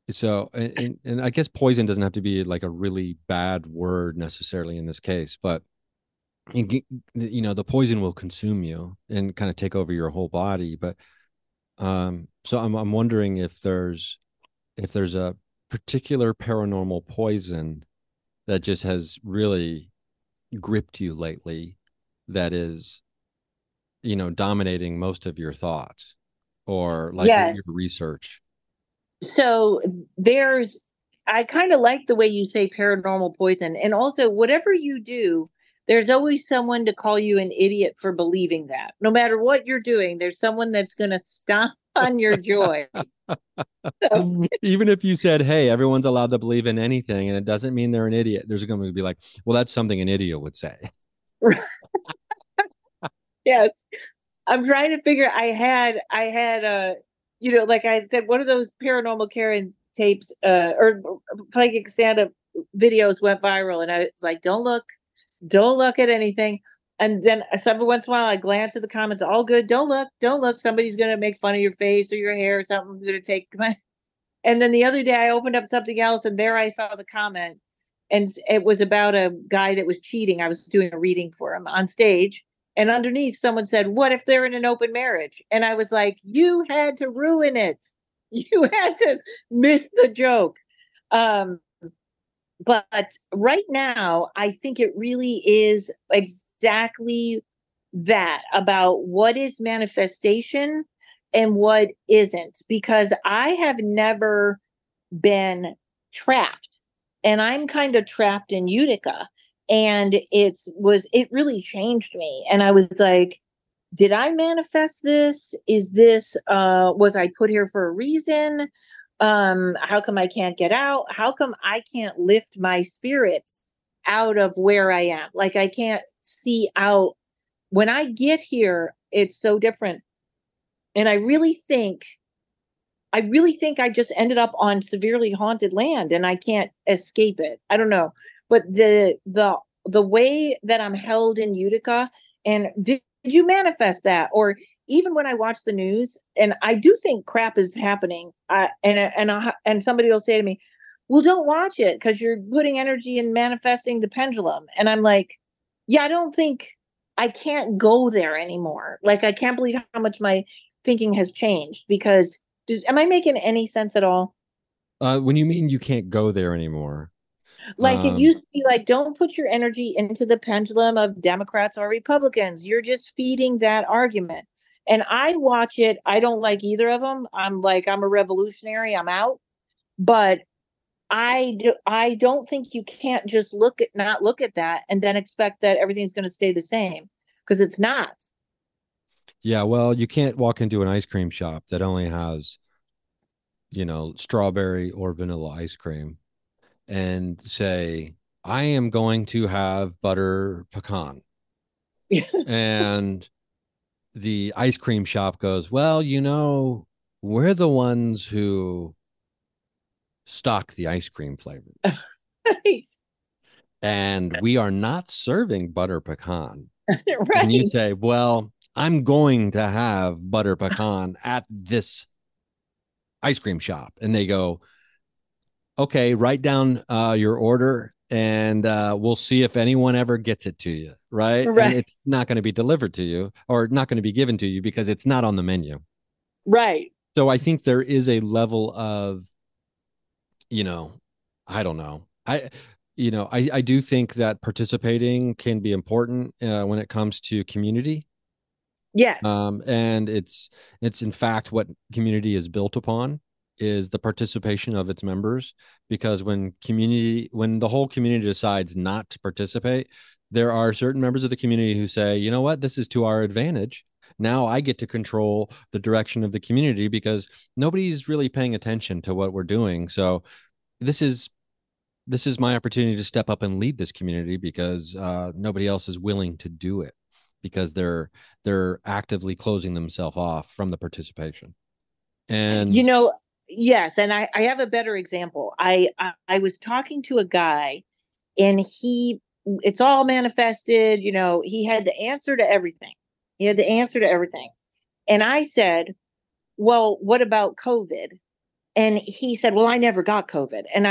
so, and I guess poison doesn't have to be like a really bad word necessarily in this case, but the poison will consume you and kind of take over your whole body. But so I'm wondering if there's a particular paranormal poison that just has really gripped you lately, that is, dominating most of your thoughts or like your Yes. research. So there's, I kind of like the way you say paranormal poison. And also, whatever you do, there's always someone to call you an idiot for believing that. No matter what you're doing, there's someone that's going to stomp on your joy. So, Even if you said, hey, everyone's allowed to believe in anything and it doesn't mean they're an idiot, there's going to be like, well, that's something an idiot would say. yes, I'm trying to figure. I had, like I said, one of those paranormal Karen tapes, or psychic stand-up videos went viral, and I was like, don't look at anything. And then every once in a while, I glance at the comments. All good. Don't look. Somebody's gonna make fun of your face or your hair or something's gonna take. And then the other day, I opened up something else, and there I saw the comment, and it was about a guy that was cheating. I was doing a reading for him on stage, and underneath, someone said, "What if they're in an open marriage?" And I was like, "You had to ruin it. You had to miss the joke." Um, but right now, I think it really is exactly that, about what is manifestation and what isn't, because I have never been trapped, and I'm kind of trapped in Utica. And it really changed me. And I was like, did I manifest this? Is this was I put here for a reason? How come I can't get out? How come I can't lift my spirits out of where I am? Like, I can't see out. When I get here, it's so different. And I really think I just ended up on severely haunted land and I can't escape it. I don't know. But the way that I'm held in Utica, and did you manifest that? Or even when I watch the news, and I do think crap is happening, and somebody will say to me, well, don't watch it because you're putting energy in manifesting the pendulum. And I'm like, yeah, I don't think I can't go there anymore. Like, I can't believe how much my thinking has changed because am I making any sense at all? When you mean you can't go there anymore, Like, it um, used to be like, don't put your energy into the pendulum of Democrats or Republicans. You're just feeding that argument. And I watch it. I don't like either of them. I'm like, I'm a revolutionary. I'm out. But I don't think you can't just not look at that and then expect that everything's going to stay the same because it's not. yeah, well, you can't walk into an ice cream shop that only has, strawberry or vanilla ice cream and say, I am going to have butter pecan. And the ice cream shop goes, well, we're the ones who stock the ice cream flavors. Right. And we are not serving butter pecan. And you Right. say, well, I'm going to have butter pecan at this ice cream shop. And they go, okay, write down your order and we'll see if anyone ever gets it to you. Right. And Right. it's not going to be delivered to you or not going to be given to you because it's not on the menu. Right. So I think there is a level of, you know, I don't know. I do think that participating can be important when it comes to community. Yes. And it's in fact what community is built upon is the participation of its members, because when the whole community decides not to participate, there are certain members of the community who say, you know what, this is to our advantage. Now I get to control the direction of the community because nobody's really paying attention to what we're doing. So this is this is my opportunity to step up and lead this community because nobody else is willing to do it because they're actively closing themselves off from the participation. You And know, yes, and I have a better example. I was talking to a guy and it's all manifested, he had the answer to everything. He had the answer to everything. And I said, well, what about COVID? And he said, well, I never got COVID. And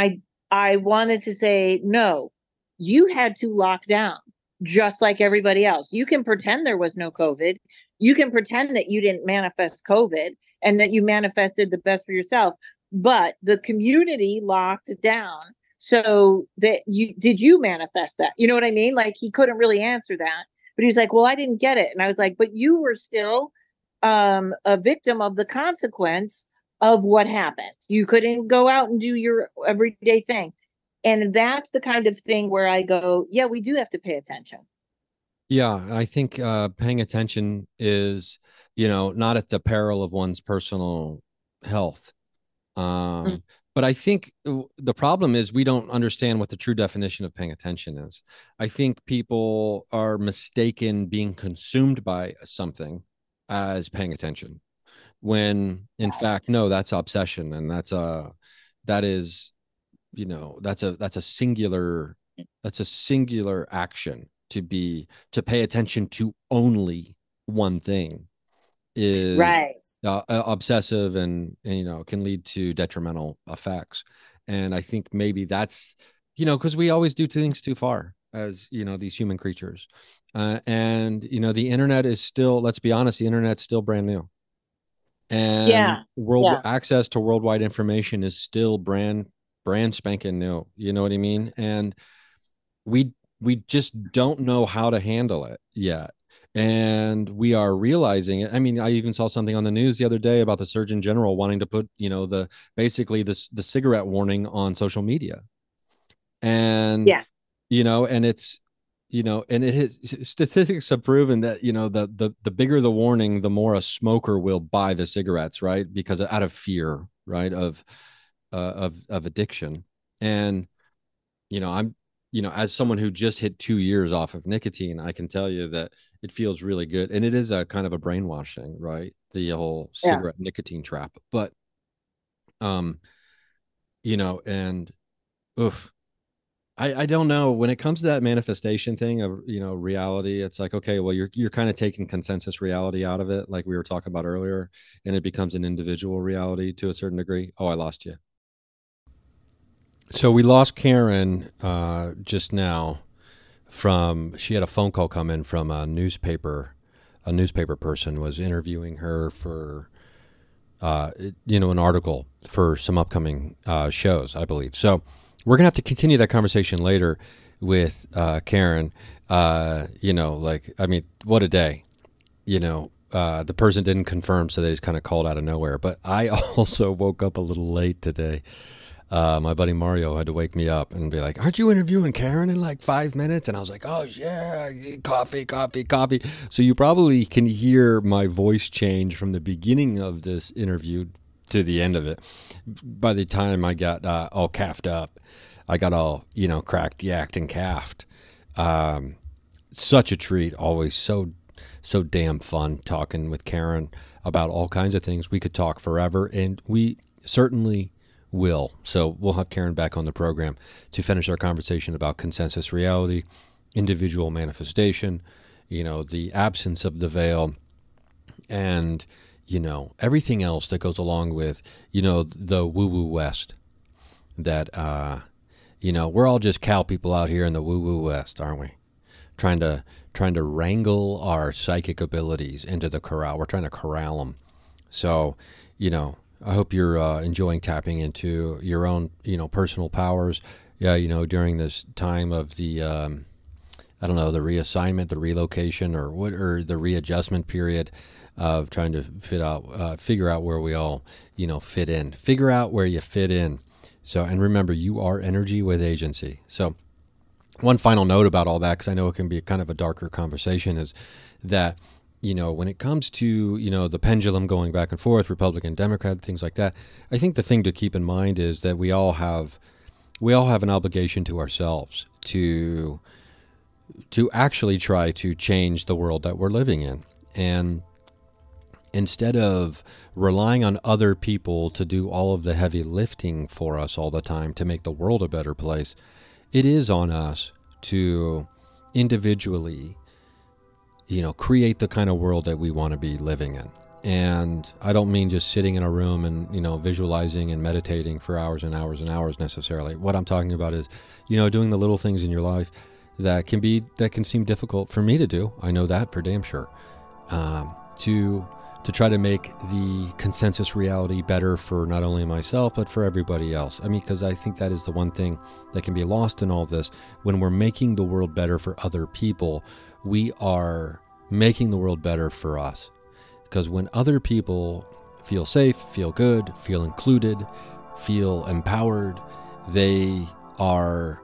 I wanted to say, no, you had to lock down just like everybody else. You can pretend there was no COVID. You can pretend that you didn't manifest COVID and that you manifested the best for yourself. But the community locked down. So that you manifest that? You know what I mean? Like, he couldn't really answer that. But he was like, well, I didn't get it. And I was like, but you were still a victim of the consequence of what happened. You couldn't go out and do your everyday thing. And that's the kind of thing where I go, yeah, we do have to pay attention. yeah, I think paying attention is, not at the peril of one's personal health. Mm. But I think the problem is we don't understand what the true definition of paying attention is. I think people are mistaken being consumed by something as paying attention, when in fact, no, that's obsession, and that is, that's a singular action to pay attention to only one thing is Right. obsessive and can lead to detrimental effects. And I think maybe that's because we always do things too far as these human creatures. And the internet is still, let's be honest, the internet's still brand new, and Yeah. world Yeah. access to worldwide information is still brand spanking new. You know what I mean? And we we just don't know how to handle it yet, and we are realizing it. I mean, I even saw something on the news the other day about the Surgeon General wanting to put the basically the cigarette warning on social media. And Yeah. and it's and it is, statistics have proven that the bigger the warning, the more a smoker will buy the cigarettes, right? Because out of fear, right, of addiction. And I'm as someone who just hit 2 years off of nicotine, I can tell you that it feels really good, and it is a kind of a brainwashing, right? The whole Yeah. cigarette nicotine trap. But um and oof, I don't know, when it comes to that manifestation thing of reality. It's like, okay, well, you're kind of taking consensus reality out of it, like we were talking about earlier, and it becomes an individual reality to a certain degree. Oh, I lost you. So we lost Karen just now she had a phone call come in from a newspaper. A newspaper person was interviewing her for an article for some upcoming shows, I believe. So we're gonna have to continue that conversation later with Karen. What a day. The person didn't confirm, so they just kind of called out of nowhere. But I also woke up a little late today. My buddy Mario had to wake me up and be like, "Aren't you interviewing Karen in like 5 minutes?" And I was like, "Oh yeah, coffee, coffee, coffee." So you probably can hear my voice change from the beginning of this interview to the end of it. By the time I got all caffed up, I got all cracked, yacked, and caffed. Such a treat, always so damn fun talking with Karen about all kinds of things. We could talk forever, and we certainly will. So we'll have Karen back on the program to finish our conversation about consensus reality, individual manifestation, the absence of the veil, and everything else that goes along with the woo-woo West. That we're all just cow people out here in the woo-woo West, aren't we? Trying to wrangle our psychic abilities into the corral. We're trying to corral them. So, I hope you're enjoying tapping into your own, personal powers. Yeah, during this time of the, the reassignment, the relocation, or the readjustment period of trying to figure out where we all, fit in. Figure out where you fit in. So, and remember, you are energy with agency. So, one final note about all that, because I know it can be kind of a darker conversation, is that when it comes to the pendulum going back and forth, Republican, Democrat, things like that, I think the thing to keep in mind is that we all have an obligation to ourselves to actually try to change the world that we're living in, and instead of relying on other people to do all of the heavy lifting for us all the time to make the world a better place, it is on us to individually, create the kind of world that we want to be living in. And I don't mean just sitting in a room and, visualizing and meditating for hours and hours and hours necessarily. What I'm talking about is, doing the little things in your life that can seem difficult for me to do. I know that for damn sure. To try to make the consensus reality better for not only myself, but for everybody else. I mean, because I think that is the one thing that can be lost in all this. When we're making the world better for other people, we are making the world better for us. Because when other people feel safe, feel good, feel included, feel empowered, they are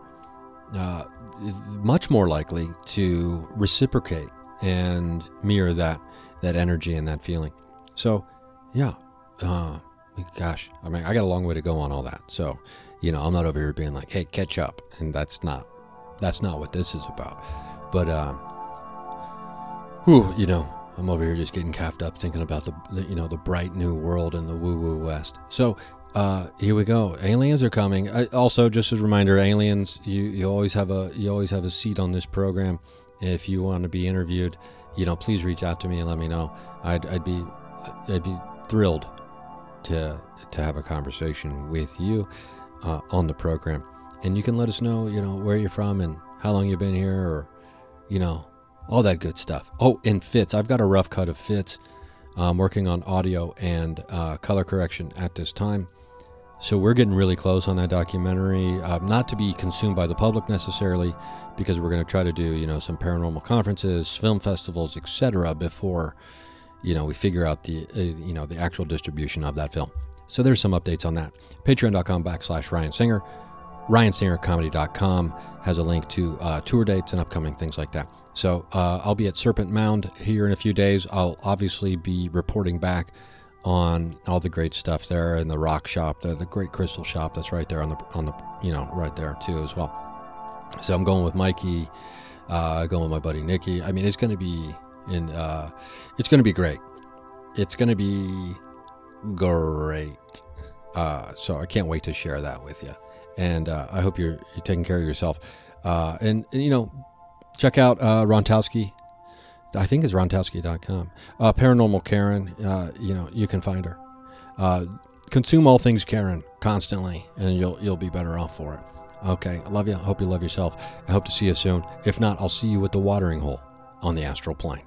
much more likely to reciprocate and mirror that energy and that feeling. So, yeah, gosh, I mean, I got a long way to go on all that. So, I'm not over here being like, hey, catch up. And that's not what this is about. But, I'm over here just getting caffed up thinking about the bright new world and the woo-woo West. So, here we go. Aliens are coming. Also, just as a reminder, aliens, you always have a seat on this program. If you want to be interviewed, please reach out to me and let me know. I'd be thrilled to have a conversation with you on the program, and you can let us know where you're from and how long you've been here, or all that good stuff. Oh, and Fitz, I've got a rough cut of Fitz. I'm working on audio and color correction at this time. So we're getting really close on that documentary, not to be consumed by the public necessarily, because we're going to try to do, some paranormal conferences, film festivals, etc. before, we figure out the actual distribution of that film. So there's some updates on that. Patreon.com/Ryan Singer. RyanSingerComedy.com has a link to tour dates and upcoming things like that. So I'll be at Serpent Mound here in a few days. I'll obviously be reporting back on all the great stuff there in the rock shop, the great crystal shop that's right there on the right there too as well. So I'm going with Mikey, going with my buddy Nikki. I mean, it's going to be great. It's going to be great. So I can't wait to share that with you. And I hope you're taking care of yourself. And check out Rontowski. I think it's Rontowski.com. Paranormal Karen, you can find her. consume all things Karen constantly, and you'll be better off for it. Okay, I love you. I hope you love yourself. I hope to see you soon. If not, I'll see you at the watering hole on the astral plane.